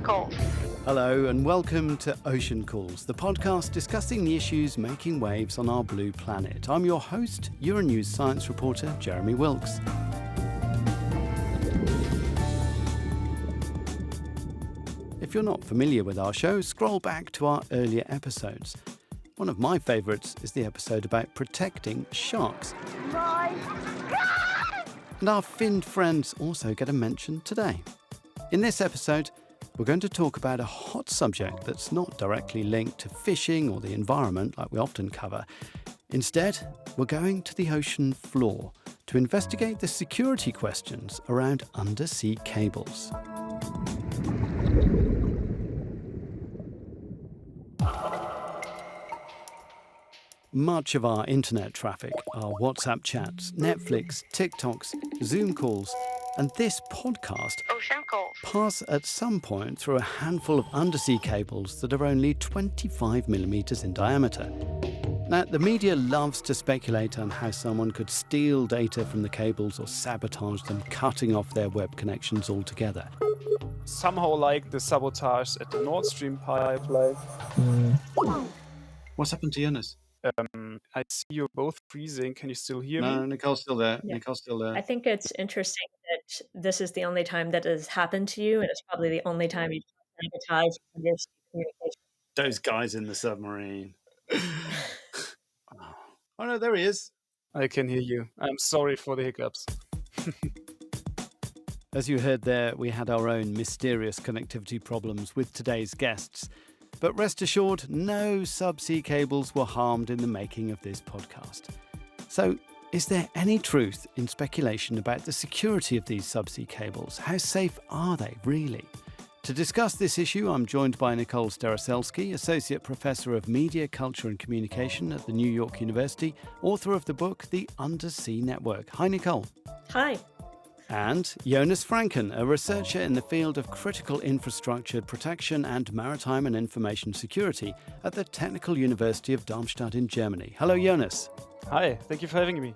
Calls. Hello and welcome to Ocean Calls, the podcast discussing the issues making waves on our blue planet. I'm your host, Euronews science reporter Jeremy Wilks. If you're not familiar with our show, scroll back to our earlier episodes. One of my favourites is the episode about protecting sharks. My God! And our finned friends also get a mention today. In this episode, we're going to talk about a hot subject that's not directly linked to fishing or the environment like we often cover. Instead, we're going to the ocean floor to investigate the security questions around undersea cables. Much of our internet traffic, our WhatsApp chats, Netflix, TikToks, Zoom calls, and this podcast Ocean Calls. pass at some point through a handful of undersea cables that are only 25 millimetres in diameter. Now, the media loves to speculate on how someone could steal data from the cables or sabotage them, cutting off their web connections altogether. Somehow like the sabotage at the Nord Stream pipeline. What's happened to Jonas? I see you're both freezing. Can you still hear me? No, Nicole's still there. Yeah. Nicole's still there. I think it's interesting that this is the only time that has happened to you, and it's probably the only time you've sabotaged undersea communication. Those guys in the submarine. Oh no, there he is. I can hear you. I'm sorry for the hiccups. As you heard there, we had our own mysterious connectivity problems with today's guests. But rest assured, no subsea cables were harmed in the making of this podcast. So, is there any truth in speculation about the security of these subsea cables? How safe are they, really? To discuss this issue, I'm joined by Nicole Starosielski, Associate Professor of Media, Culture and Communication at the New York University, author of the book The Undersea Network. Hi, Nicole. Hi. And Jonas Franken, a researcher in the field of critical infrastructure protection and maritime and information security at the Technical University of Darmstadt in Germany. Hello, Jonas. Hi, thank you for having me.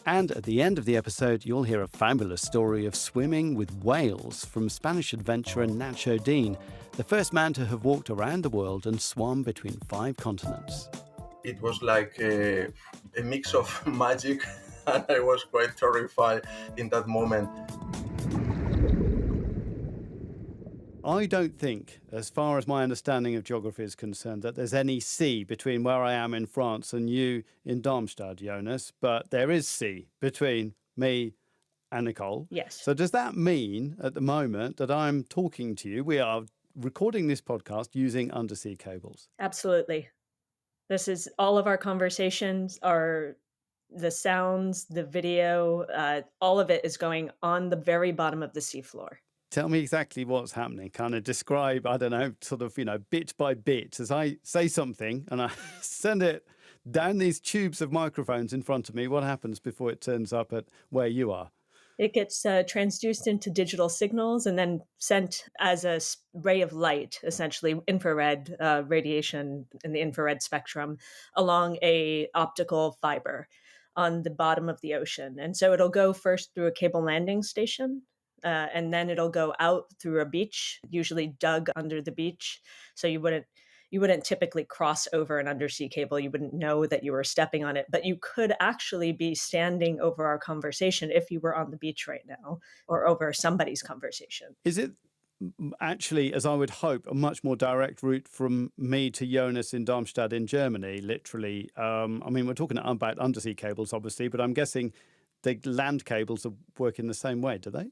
And at the end of the episode, you'll hear a fabulous story of swimming with whales from Spanish adventurer Nacho Dean, the first man to have walked around the world and swum between 5 continents. It was like a mix of magic, and I was quite terrified in that moment. I don't think, as far as my understanding of geography is concerned, that there's any sea between where I am in France and you in Darmstadt, Jonas, but there is sea between me and Nicole. Yes. So does that mean at the moment that I'm talking to you, we are recording this podcast using undersea cables? Absolutely. This is all of our conversations are the sounds, the video, all of it is going on the very bottom of the seafloor. Tell me exactly what's happening. Kind of describe, I don't know, sort of, bit by bit. As I say something and I send it down these tubes of microphones in front of me, what happens before it turns up at where you are? It gets transduced into digital signals and then sent as a ray of light, essentially infrared radiation in the infrared spectrum, along a optical fiber on the bottom of the ocean. And so it'll go first through a cable landing station, and then it'll go out through a beach, usually dug under the beach. So you wouldn't typically cross over an undersea cable. You wouldn't know that you were stepping on it, but you could actually be standing over our conversation if you were on the beach right now or over somebody's conversation. Is it actually, as I would hope, a much more direct route from me to Jonas in Darmstadt in Germany, literally? We're talking about undersea cables, obviously, but I'm guessing the land cables work in the same way, do they?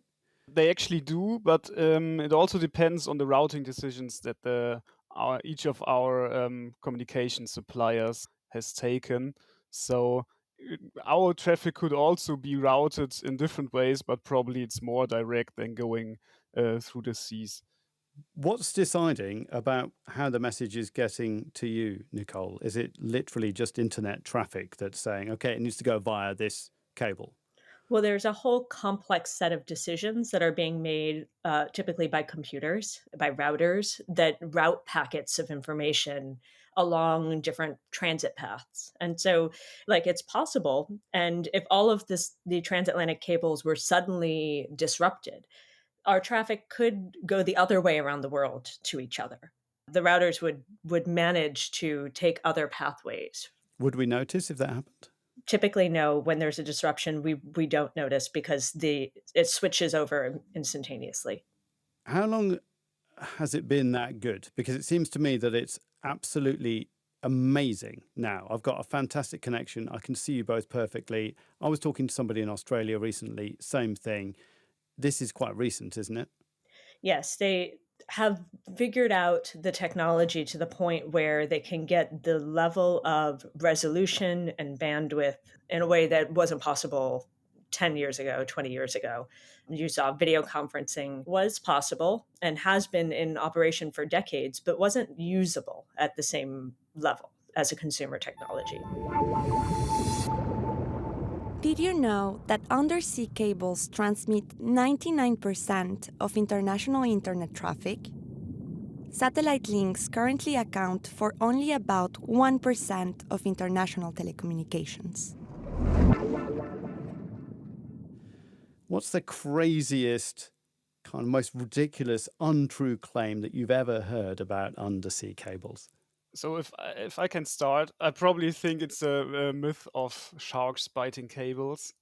They actually do, but it also depends on the routing decisions that each of our communication suppliers has taken. So our traffic could also be routed in different ways, but probably it's more direct than going through the seas. What's deciding about how the message is getting to you, Nicole? Is it literally just internet traffic that's saying, okay, it needs to go via this cable? Well, there's a whole complex set of decisions that are being made typically by computers, by routers that route packets of information along different transit paths. And so it's possible. And if all of the transatlantic cables were suddenly disrupted, our traffic could go the other way around the world to each other. The routers would manage to take other pathways. Would we notice if that happened? Typically, no. When there's a disruption, we don't notice because it switches over instantaneously. How long has it been that good? Because it seems to me that it's absolutely amazing now. I've got a fantastic connection. I can see you both perfectly. I was talking to somebody in Australia recently, same thing. This is quite recent, isn't it? Yes, they have figured out the technology to the point where they can get the level of resolution and bandwidth in a way that wasn't possible 10 years ago, 20 years ago. You saw video conferencing was possible and has been in operation for decades, but wasn't usable at the same level as a consumer technology. Did you know that undersea cables transmit 99% of international internet traffic? Satellite links currently account for only about 1% of international telecommunications. What's the craziest, kind of most ridiculous, untrue claim that you've ever heard about undersea cables? So if I can start, I probably think it's a myth of sharks biting cables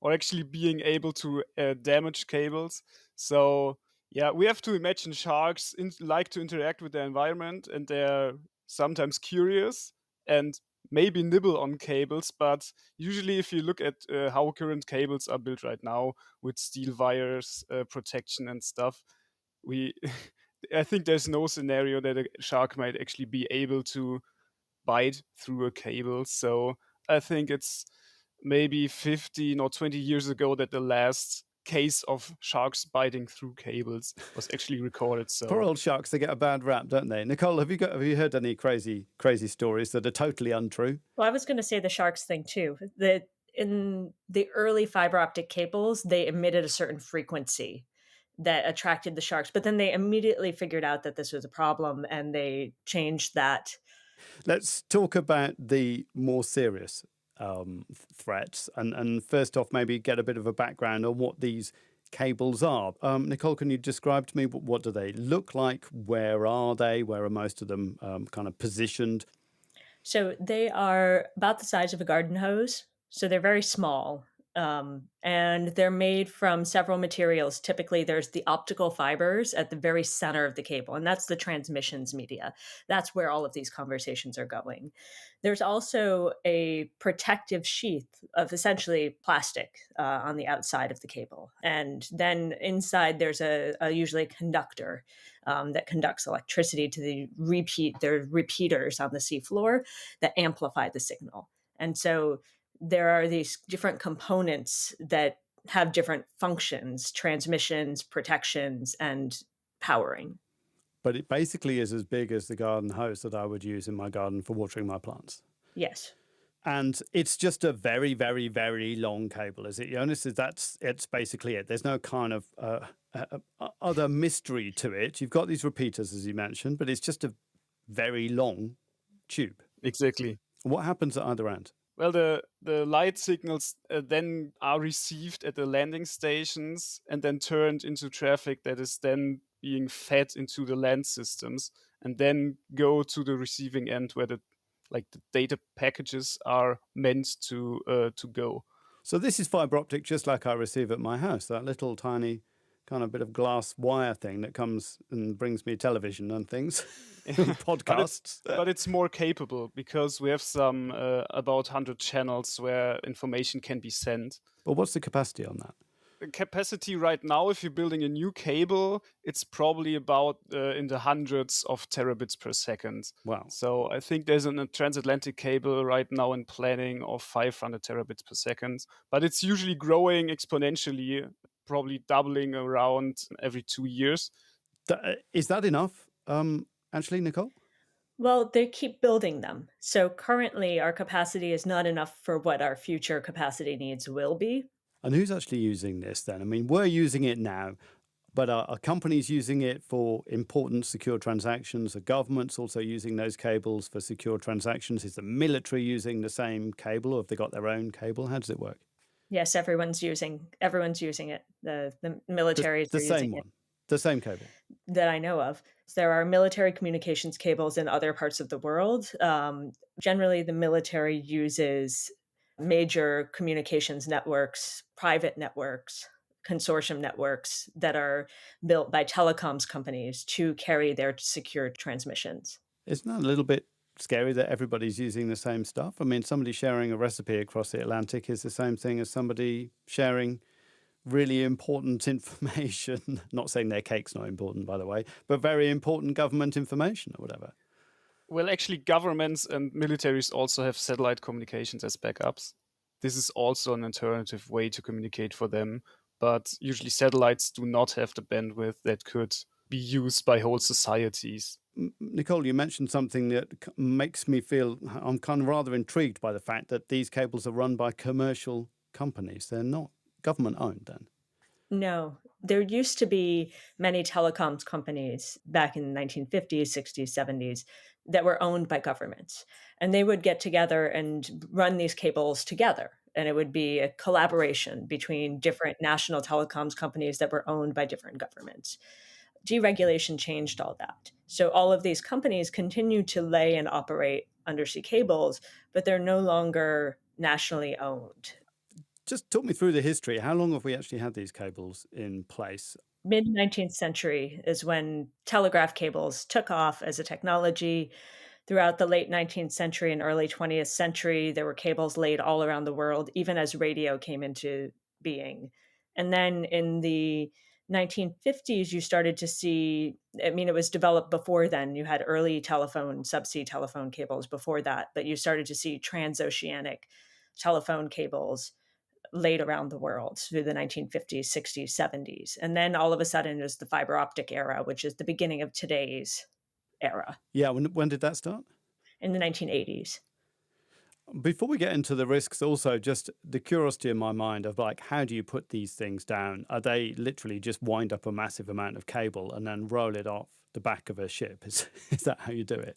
or actually being able to damage cables. So yeah, we have to imagine sharks like to interact with their environment, and they're sometimes curious and maybe nibble on cables. But usually if you look at how current cables are built right now with steel wires, protection and stuff, I think there's no scenario that a shark might actually be able to bite through a cable. So I think it's maybe 15 or 20 years ago that the last case of sharks biting through cables was actually recorded. So poor old sharks, they get a bad rap, don't they? Nicole, have you heard any crazy stories that are totally untrue? Well, I was going to say the sharks thing too. That in the early fiber optic cables, they emitted a certain frequency that attracted the sharks, but then they immediately figured out that this was a problem and they changed that. Let's talk about the more serious threats, and first off, maybe get a bit of a background on what these cables are. Nicole, can you describe to me what do they look like? Where are they? Where are most of them kind of positioned? So they are about the size of a garden hose. So they're very small. And they're made from several materials. Typically, there's the optical fibers at the very center of the cable, and that's the transmissions media. That's where all of these conversations are going. There's also a protective sheath of essentially plastic on the outside of the cable. And then inside, there's usually a conductor that conducts electricity to the repeaters on the seafloor that amplify the signal. And so there are these different components that have different functions: transmissions, protections, and powering. But it basically is as big as the garden hose that I would use in my garden for watering my plants. Yes. And it's just a very, very, very long cable, is it, Jonas? It's basically it. There's no kind of other mystery to it. You've got these repeaters, as you mentioned, but it's just a very long tube. exactly. What happens at either end? Well, the light signals then are received at the landing stations and then turned into traffic that is then being fed into the land systems and then go to the receiving end where the data packages are meant to go. So this is fiber optic, just like I receive at my house, that little tiny kind of bit of glass wire thing that comes and brings me television and things, podcasts. But it's more capable because we have some about 100 channels where information can be sent. But what's the capacity on that? The capacity right now, if you're building a new cable, it's probably about in the hundreds of terabits per second. Wow. So I think there's a transatlantic cable right now in planning of 500 terabits per second. But it's usually growing exponentially, probably doubling around every 2 years. Is that enough, actually, Nicole? Well, they keep building them. So currently, our capacity is not enough for what our future capacity needs will be. And who's actually using this then? I mean, we're using it now, but are companies using it for important secure transactions? Are governments also using those cables for secure transactions? Is the military using the same cable, or have they got their own cable? How does it work? Yes, everyone's using it. The militaries The are using same it one, the same cable. that I know of. There are military communications cables in other parts of the world. Generally, the military uses major communications networks, private networks, consortium networks that are built by telecoms companies to carry their secure transmissions. Isn't that a little bit scary that everybody's using the same stuff? I mean, somebody sharing a recipe across the Atlantic is the same thing as somebody sharing really important information. Not saying their cake's not important, by the way, but very important government information or whatever. Well, actually, governments and militaries also have satellite communications as backups. This is also an alternative way to communicate for them, but usually satellites do not have the bandwidth that could be used by whole societies. Nicole, you mentioned something that makes me feel I'm kind of rather intrigued by the fact that these cables are run by commercial companies. They're not government owned then. No, there used to be many telecoms companies back in the 1950s, 60s, 70s that were owned by governments. And they would get together and run these cables together. And it would be a collaboration between different national telecoms companies that were owned by different governments. Deregulation changed all that. So all of these companies continue to lay and operate undersea cables, but they're no longer nationally owned. Just talk me through the history. How long have we actually had these cables in place? Mid-19th century is when telegraph cables took off as a technology. Throughout the late 19th century and early 20th century, there were cables laid all around the world, even as radio came into being. And then in the 1950s, you started to see, I mean, it was developed before then. You had early telephone, subsea telephone cables before that, but you started to see transoceanic telephone cables laid around the world through the 1950s, 60s, 70s. And then all of a sudden it was the fiber optic era, which is the beginning of today's era. Yeah, when did that start? In the 1980s. Before we get into the risks, also just the curiosity in my mind of like, how do you put these things down? Are they literally just wind up a massive amount of cable and then roll it off the back of a ship? Is that how you do it?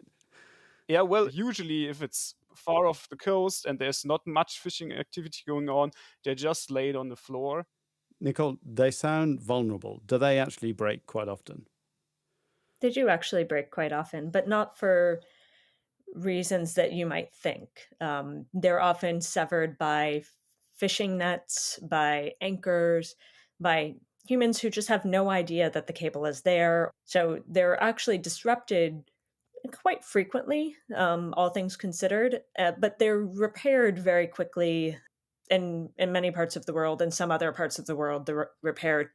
Yeah, well, usually if it's far off the coast and there's not much fishing activity going on, they're just laid on the floor. Nicole, they sound vulnerable. Do they actually break quite often? They do actually break quite often, but not for reasons that you might think. They're often severed by fishing nets, by anchors, by humans who just have no idea that the cable is there. So they're actually disrupted quite frequently, all things considered, but they're repaired very quickly in many parts of the world. In some other parts of the world, the repair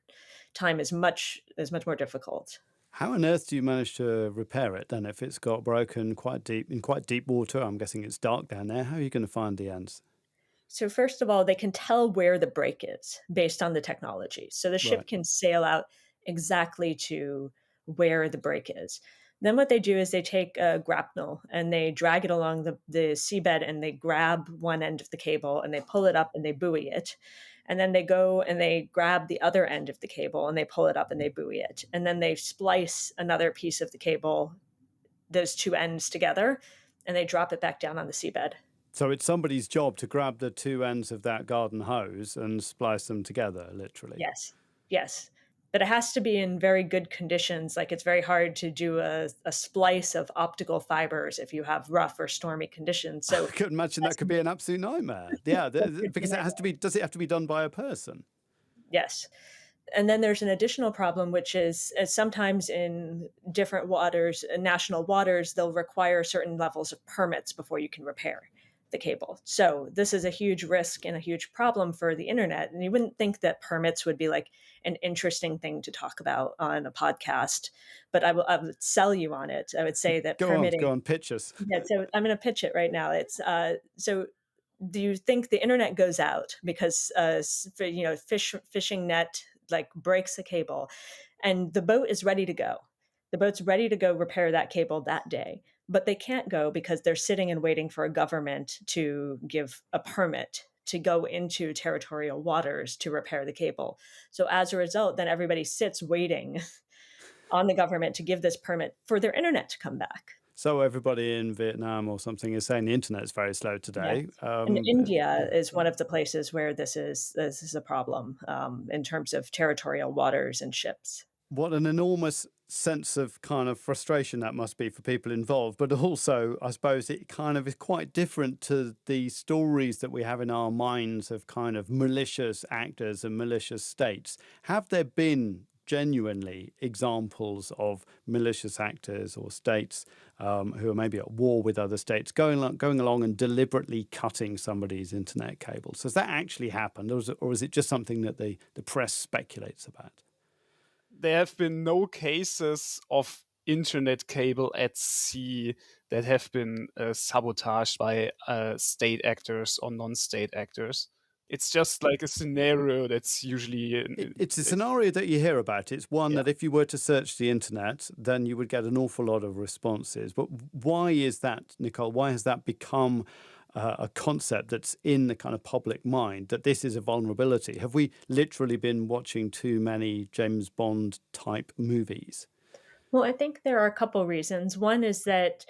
time is much more difficult. How on earth do you manage to repair it then if it's got broken quite deep water? I'm guessing it's dark down there. How are you going to find the ends? So first of all, they can tell where the break is based on the technology. So the ship can sail out exactly to where the break is. Then what they do is they take a grapnel and they drag it along the seabed and they grab one end of the cable and they pull it up and they buoy it. And then they go and they grab the other end of the cable and they pull it up and they buoy it. And then they splice another piece of the cable, those two ends together, and they drop it back down on the seabed. So it's somebody's job to grab the two ends of that garden hose and splice them together, literally. Yes. But it has to be in very good conditions. Like it's very hard to do a splice of optical fibers if you have rough or stormy conditions. So I could imagine that could be an absolute nightmare. Yeah, because does it have to be done by a person? Yes. And then there's an additional problem, which is sometimes in different waters, national waters, they'll require certain levels of permits before you can repair the cable. So this is a huge risk and a huge problem for the internet. And you wouldn't think that permits would be like an interesting thing to talk about on a podcast, but I would sell you on it. I would say that permitting. Go on, pitch us. Yeah, so I'm going to pitch it right now. It's so. Do you think the internet goes out because fishing net like breaks a cable, and the boat is ready to go? The boat's ready to go repair that cable that day, but they can't go because they're sitting and waiting for a government to give a permit to go into territorial waters to repair the cable. So as a result, then everybody sits waiting on the government to give this permit for their internet to come back. So everybody in Vietnam or something is saying the internet is very slow today. Yes. And India is one of the places where this is a problem in terms of territorial waters and ships. What an enormous sense of kind of frustration that must be for people involved. But also, I suppose it kind of is quite different to the stories that we have in our minds of kind of malicious actors and malicious states. Have there been genuinely examples of malicious actors or states who are maybe at war with other states going along and deliberately cutting somebody's internet cables? Has that actually happened, or is it just something that the press speculates about? There have been no cases of internet cable at sea that have been sabotaged by state actors or non-state actors. It's just like a scenario that's usually... It's a scenario that you hear about. It's one that if you were to search the internet, then you would get an awful lot of responses. But why is that, Nicole? Why has that become a concept that's in the kind of public mind, that this is a vulnerability? Have we literally been watching too many James Bond type movies? Well, I think there are a couple reasons. One is that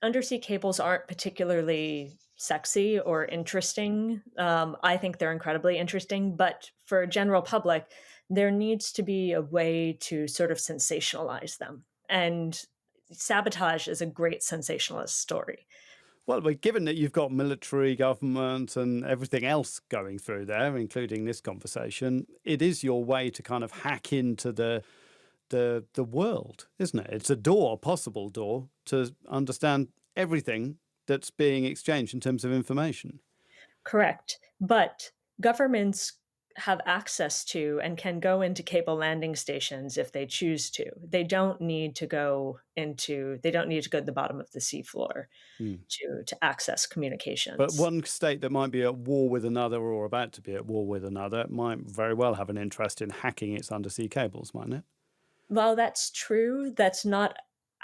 undersea cables aren't particularly sexy or interesting. I think they're incredibly interesting, but for general public, there needs to be a way to sort of sensationalize them. And sabotage is a great sensationalist story. Well, given that you've got military, government and everything else going through there, including this conversation, it is your way to kind of hack into the world, isn't it? It's a possible door to understand everything that's being exchanged in terms of information. Correct. But governments have access to and can go into cable landing stations if they choose to. They don't need to go to the bottom of the seafloor to access communications. But one state that might be at war with another or about to be at war with another might very well have an interest in hacking its undersea cables, mightn't it? Well, that's true. That's not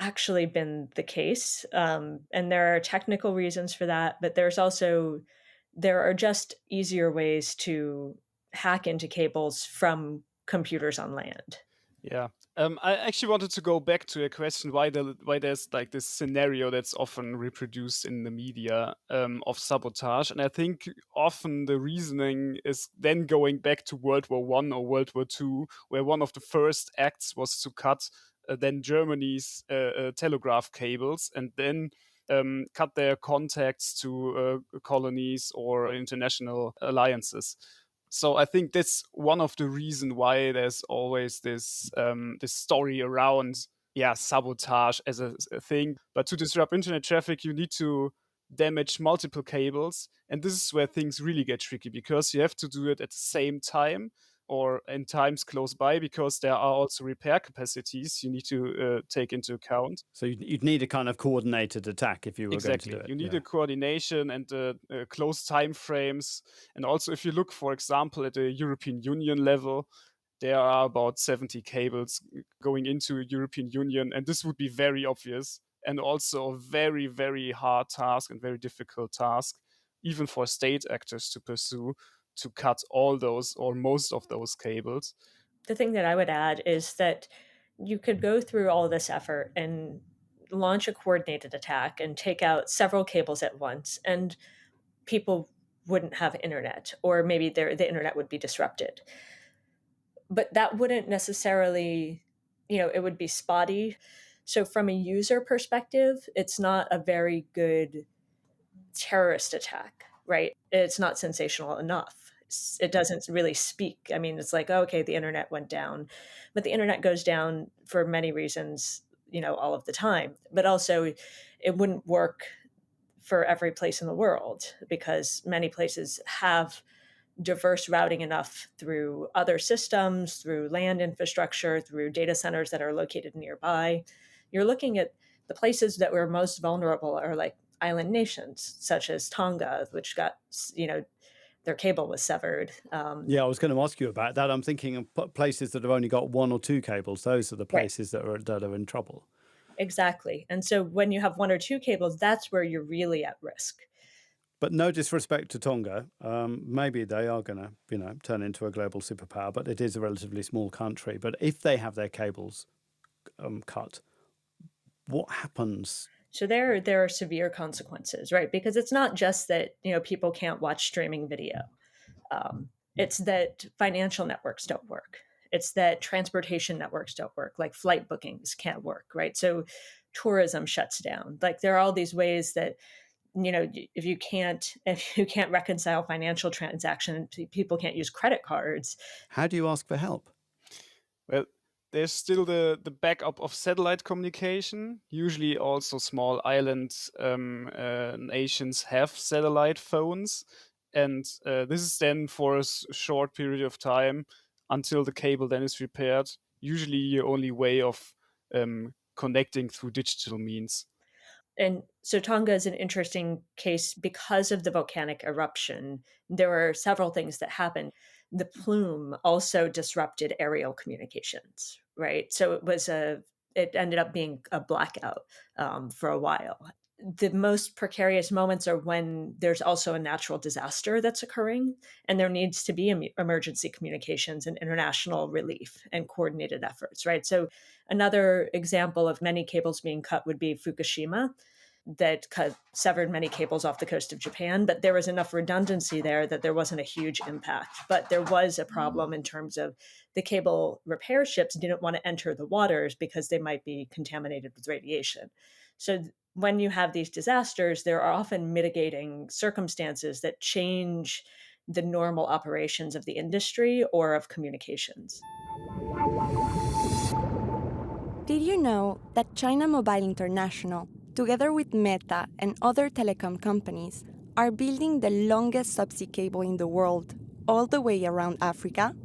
actually been the case. And there are technical reasons for that, but there are just easier ways to hack into cables from computers on land. Yeah. I actually wanted to go back to a question why there's like this scenario that's often reproduced in the media of sabotage. And I think often the reasoning is then going back to World War I or World War II, where one of the first acts was to cut then Germany's telegraph cables and then cut their contacts to colonies or international alliances. So I think that's one of the reasons why there's always this story around sabotage as a thing. But to disrupt internet traffic, you need to damage multiple cables, and this is where things really get tricky because you have to do it at the same time or in times close by, because there are also repair capacities you need to take into account. So you'd need a kind of coordinated attack if you were going to do it. You need a coordination and close time frames. And also if you look, for example, at the European Union level, there are about 70 cables going into European Union, and this would be very obvious and also a very, very hard task and very difficult task, even for state actors to pursue, to cut all those or most of those cables. The thing that I would add is that you could go through all this effort and launch a coordinated attack and take out several cables at once, and people wouldn't have internet, or maybe the internet would be disrupted. But that wouldn't necessarily, it would be spotty. So from a user perspective, it's not a very good terrorist attack, right? It's not sensational enough. It doesn't really speak. I mean, it's like, okay, the internet went down, but the internet goes down for many reasons, all of the time. But also it wouldn't work for every place in the world because many places have diverse routing enough through other systems, through land infrastructure, through data centers that are located nearby. You're looking at the places that were most vulnerable are like island nations, such as Tonga, which got, their cable was severed. I was going to ask you about that. I'm thinking of places that have only got one or two cables. Those are the places that are in trouble. Exactly. And so when you have one or two cables, that's where you're really at risk. But no disrespect to Tonga. Maybe they are going to, turn into a global superpower, but it is a relatively small country. But if they have their cables cut, what happens So there are severe consequences, right? Because it's not just that, people can't watch streaming video. It's that financial networks don't work. It's that transportation networks don't work, like flight bookings can't work, right? So tourism shuts down. Like there are all these ways that, if you can't reconcile financial transactions, people can't use credit cards. How do you ask for help? Well, there's still the backup of satellite communication. Usually also small island nations have satellite phones. And this is then for a short period of time until the cable then is repaired. Usually your only way of connecting through digital means. And so Tonga is an interesting case because of the volcanic eruption. There were several things that happened. The plume also disrupted aerial communications, right? So it ended up being a blackout for a while. The most precarious moments are when there's also a natural disaster that's occurring, and there needs to be emergency communications and international relief and coordinated efforts, right? So another example of many cables being cut would be Fukushima, that severed many cables off the coast of Japan, but there was enough redundancy there that there wasn't a huge impact. But there was a problem in terms of the cable repair ships didn't want to enter the waters because they might be contaminated with radiation. So when you have these disasters, there are often mitigating circumstances that change the normal operations of the industry or of communications. Did you know that China Mobile International, together with Meta and other telecom companies, are building the longest subsea cable in the world, all the way around Africa?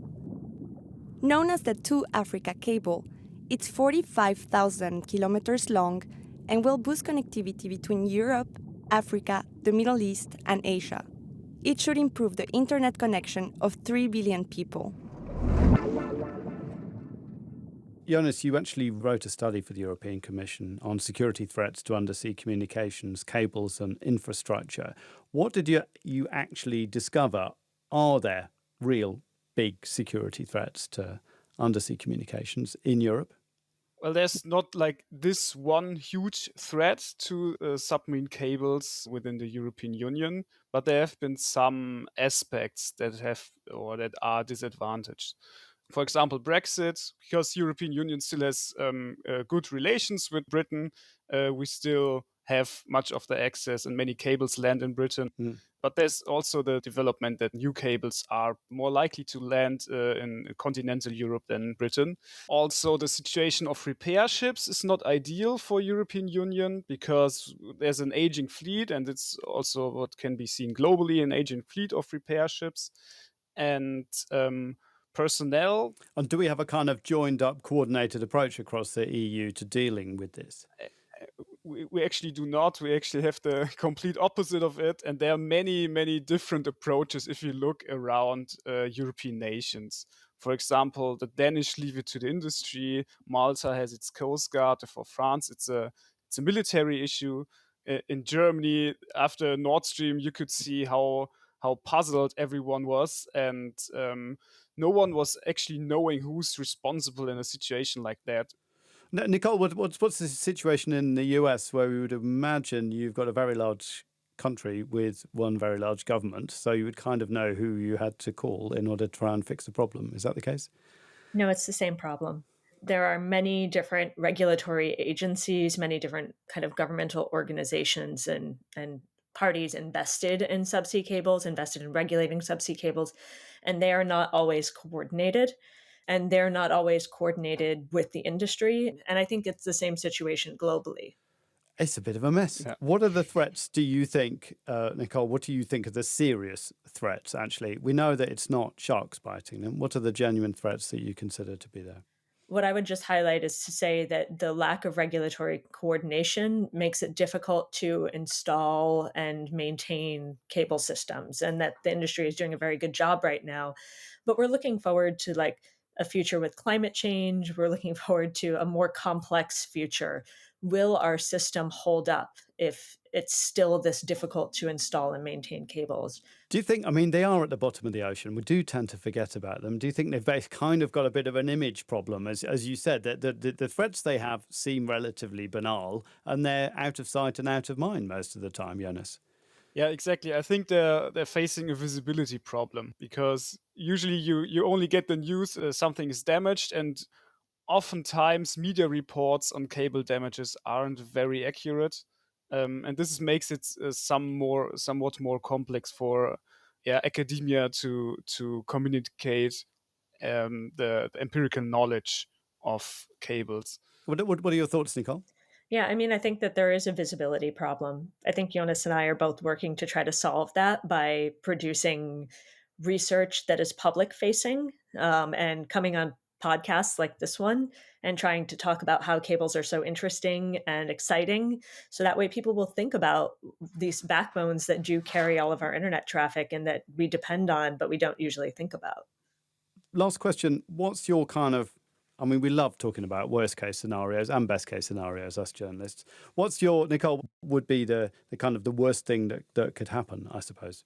Known as the Two Africa Cable, it's 45,000 kilometers long and will boost connectivity between Europe, Africa, the Middle East, and Asia. It should improve the internet connection of 3 billion people. Jonas, you actually wrote a study for the European Commission on security threats to undersea communications, cables and infrastructure. What did you actually discover? Are there real big security threats to undersea communications in Europe? Well, there's not like this one huge threat to submarine cables within the European Union, but there have been some aspects that are disadvantaged. For example, Brexit, because European Union still has good relations with Britain, we still have much of the access and many cables land in Britain. But there's also the development that new cables are more likely to land in continental Europe than Britain. Also, the situation of repair ships is not ideal for European Union because there's an aging fleet, and it's also what can be seen globally, an aging fleet of repair ships. And personnel. And do we have a kind of joined up, coordinated approach across the EU to dealing with this? We actually do not. We actually have the complete opposite of it. And there are many, many different approaches if you look around European nations. For example, the Danish leave it to the industry. Malta has its Coast Guard. For France, it's a military issue. In Germany, after Nord Stream, you could see how puzzled everyone was. And no one was actually knowing who's responsible in a situation like that. Nicole, what's the situation in the US, where we would imagine you've got a very large country with one very large government, so you would kind of know who you had to call in order to try and fix the problem. Is that the case? No, it's the same problem. There are many different regulatory agencies, many different kind of governmental organizations and parties invested in subsea cables, invested in regulating subsea cables, and they are not always coordinated. And they're not always coordinated with the industry. And I think it's the same situation globally. It's a bit of a mess. Yeah. What are the threats, do you think, Nicole, what do you think are the serious threats, actually? We know that it's not sharks biting them. What are the genuine threats that you consider to be there? What I would just highlight is to say that the lack of regulatory coordination makes it difficult to install and maintain cable systems, and that the industry is doing a very good job right now. But we're looking forward to a future with climate change. We're looking forward to a more complex future will our system hold up if it's still this difficult to install and maintain cables? Do you think, I mean, they are at the bottom of the ocean. We do tend to forget about them. Do you think they've kind of got a bit of an image problem? As you said, that the threats they have seem relatively banal, and they're out of sight and out of mind most of the time, Jonas. Yeah, exactly. I think they're facing a visibility problem, because usually you only get the news something is damaged, and oftentimes media reports on cable damages aren't very accurate, and this makes it somewhat more complex for academia to communicate the empirical knowledge of cables. What are your thoughts, Nicole? Yeah, I mean, I think that there is a visibility problem. I think Jonas and I are both working to try to solve that by producing research that is public facing, and coming on podcasts like this one and trying to talk about how cables are so interesting and exciting. So that way people will think about these backbones that do carry all of our internet traffic and that we depend on, but we don't usually think about. Last question. What's your kind of, I mean, we love talking about worst case scenarios and best case scenarios, us journalists. What's your, Nicole, would be the kind of the worst thing that could happen, I suppose?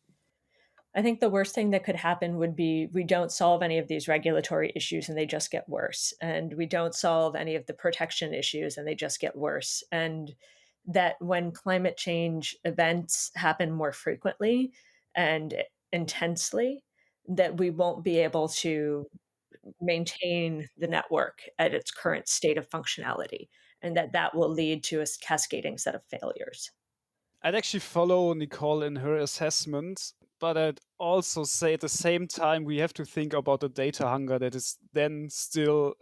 I think the worst thing that could happen would be we don't solve any of these regulatory issues and they just get worse. And we don't solve any of the protection issues and they just get worse. And that when climate change events happen more frequently and intensely, that we won't be able to maintain the network at its current state of functionality, and that will lead to a cascading set of failures. I'd actually follow Nicole in her assessment, but I'd also say at the same time we have to think about the data hunger that is then still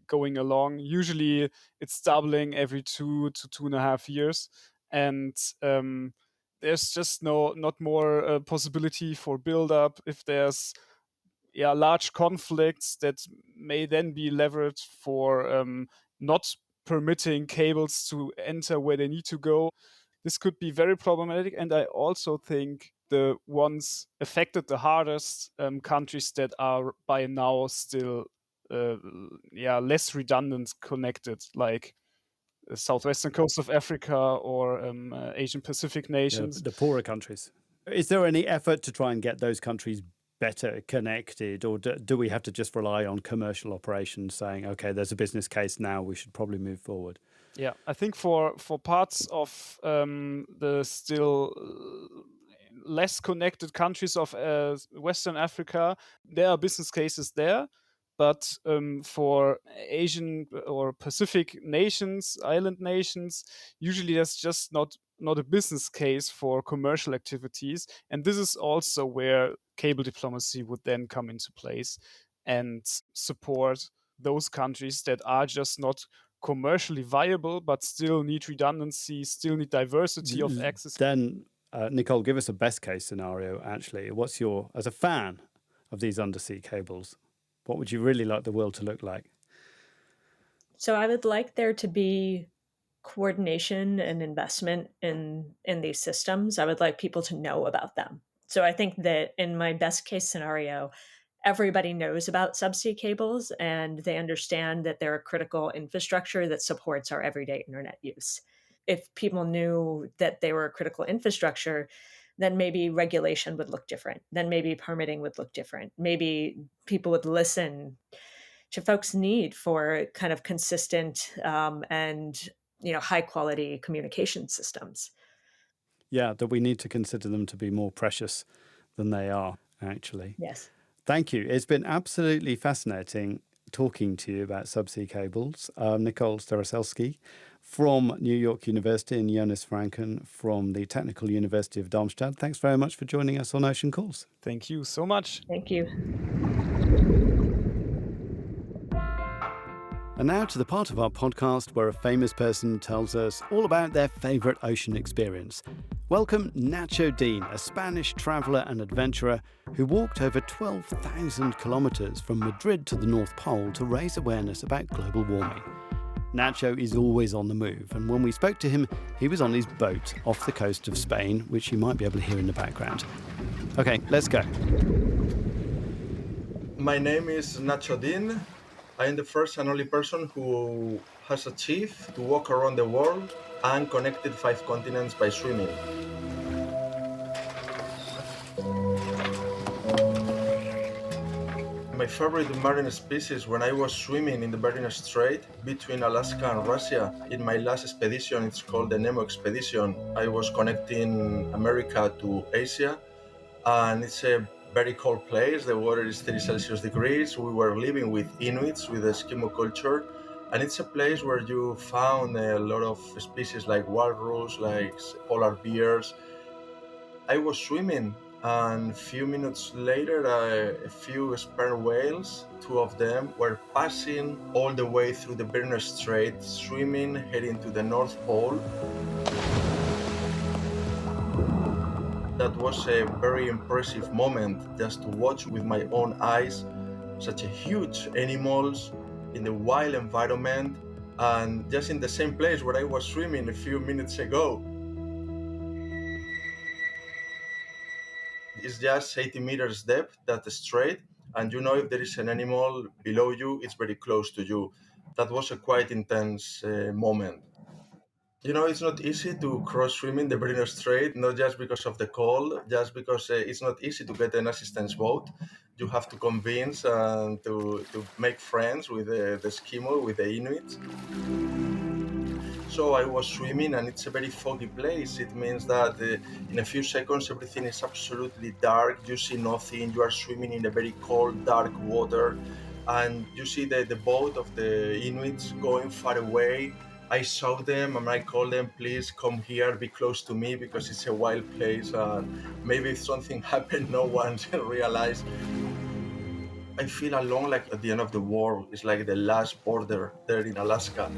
going along. Usually it's doubling every 2 to 2.5 years, and there's just not more possibility for build-up. If there's large conflicts that may then be leveraged for not permitting cables to enter where they need to go. This could be very problematic. And I also think the ones affected the hardest, countries that are by now still less redundant connected, like the southwestern coast of Africa or Asian Pacific nations. The poorer countries. Is there any effort to try and get those countries better connected, or do we have to just rely on commercial operations saying, okay, there's a business case now, we should probably move forward? Yeah, I think for parts of the still less connected countries of Western Africa, there are business cases there. But for Asian or Pacific nations, island nations, usually there's just not a business case for commercial activities. And this is also where cable diplomacy would then come into place and support those countries that are just not commercially viable, but still need redundancy, still need diversity of access. Then, Nicole, give us a best case scenario, actually. What's your, as a fan of these undersea cables, what would you really like the world to look like? So I would like there to be coordination and investment in these systems. I would like people to know about them. So I think that in my best case scenario, everybody knows about subsea cables and they understand that they're a critical infrastructure that supports our everyday internet use. If people knew that they were a critical infrastructure, then maybe regulation would look different. Then maybe permitting would look different. Maybe people would listen to folks' need for kind of consistent and high quality communication systems. Yeah, that we need to consider them to be more precious than they are, actually. Yes. Thank you. It's been absolutely fascinating talking to you about subsea cables. Nicole Starosielski from New York University and Jonas Franken from the Technical University of Darmstadt. Thanks very much for joining us on Ocean Calls. Thank you so much. Thank you. And now to the part of our podcast where a famous person tells us all about their favourite ocean experience. Welcome Nacho Dean, a Spanish traveller and adventurer who walked over 12,000 kilometres from Madrid to the North Pole to raise awareness about global warming. Nacho is always on the move, and when we spoke to him, he was on his boat off the coast of Spain, which you might be able to hear in the background. Okay, let's go. My name is Nacho Dean. I am the first and only person who has achieved to walk around the world and connected 5 continents by swimming. My favorite marine species when I was swimming in the Bering Strait between Alaska and Russia. In my last expedition, it's called the Nemo expedition. I was connecting America to Asia, and it's a very cold place. The water is 30 Celsius degrees. We were living with Inuits, with the Eskimo culture, and it's a place where you found a lot of species like walrus, like polar bears. I was swimming, and a few minutes later, a few sperm whales, 2 of them, were passing all the way through the Bering Strait, swimming, heading to the North Pole. That was a very impressive moment, just to watch with my own eyes such a huge animals in the wild environment, and just in the same place where I was swimming a few minutes ago. It's just 80 meters depth, that strait, and you know if there is an animal below you, it's very close to you. That was a quite intense moment. You know, it's not easy to cross swimming the Bering Strait, not just because of the cold, just because it's not easy to get an assistance boat. You have to convince and to make friends with the Eskimo, with the Inuit. So I was swimming, and it's a very foggy place. It means that in a few seconds everything is absolutely dark. You see nothing. You are swimming in a very cold, dark water, and you see the boat of the Inuits going far away. I saw them and I called them, please come here, be close to me, because it's a wild place. Maybe if something happened, no one realized. I feel alone, like at the end of the world. It's like the last border there in Alaska.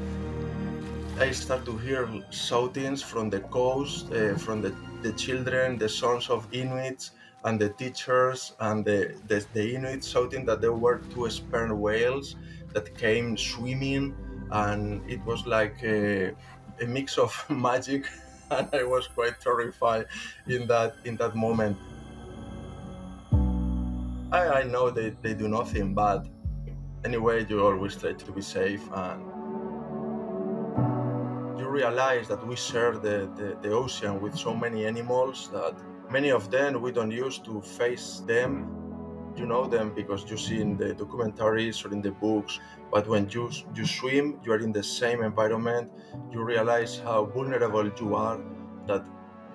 I start to hear shoutings from the coast, from the children, the sons of Inuits, and the teachers, and the Inuits shouting that there were 2 sperm whales that came swimming, and it was like a mix of magic, and I was quite terrified in that moment. I know they do nothing, but anyway, you always try to be safe, and you realize that we share the ocean with so many animals that many of them we don't use to face them. You know them because you see in the documentaries or in the books, but when you swim, you are in the same environment. You realize how vulnerable you are, that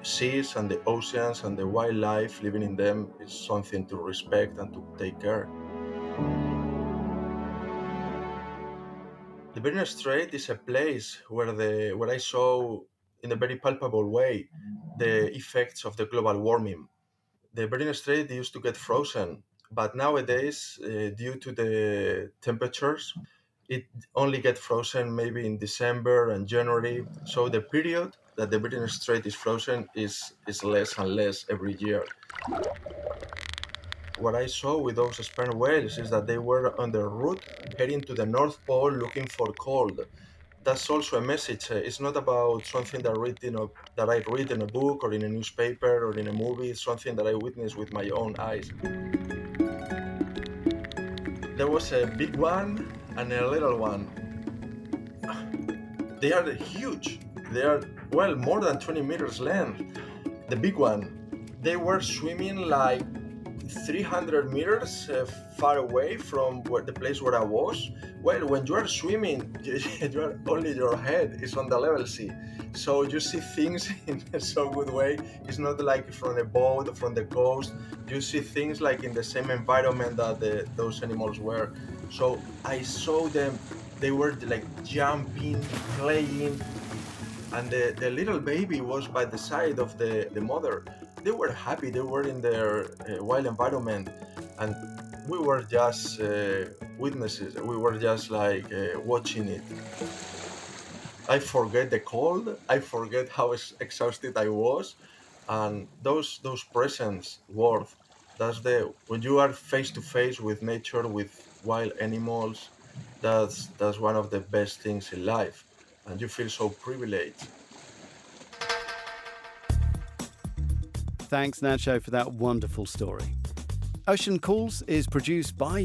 seas and the oceans and the wildlife living in them is something to respect and to take care. The Bering Strait is a place where I saw in a very palpable way the effects of the global warming. The Bering Strait used to get frozen, but nowadays, due to the temperatures, it only gets frozen maybe in December and January. So the period that the Bering Strait is frozen is less and less every year. What I saw with those sperm whales is that they were on their route heading to the North Pole looking for cold. That's also a message. It's not about something that I read in a book or in a newspaper or in a movie. It's something that I witnessed with my own eyes. There was a big one and a little one. They are huge. They are, well, more than 20 meters length. The big one, they were swimming like 300 meters far away from the place where I was. Well, when you are swimming, only your head is on the level sea. So you see things in a so good way. It's not like from a boat, from the coast. You see things like in the same environment that those animals were. So I saw them, they were like jumping, playing, and the little baby was by the side of the mother. They were happy, they were in their wild environment, and we were just witnesses. We were just like watching it. I forget the cold, I forget how exhausted I was, and those presents worth. When you are face to face with nature, with wild animals, that's one of the best things in life, and you feel so privileged. Thanks, Nacho, for that wonderful story. Ocean Calls is produced by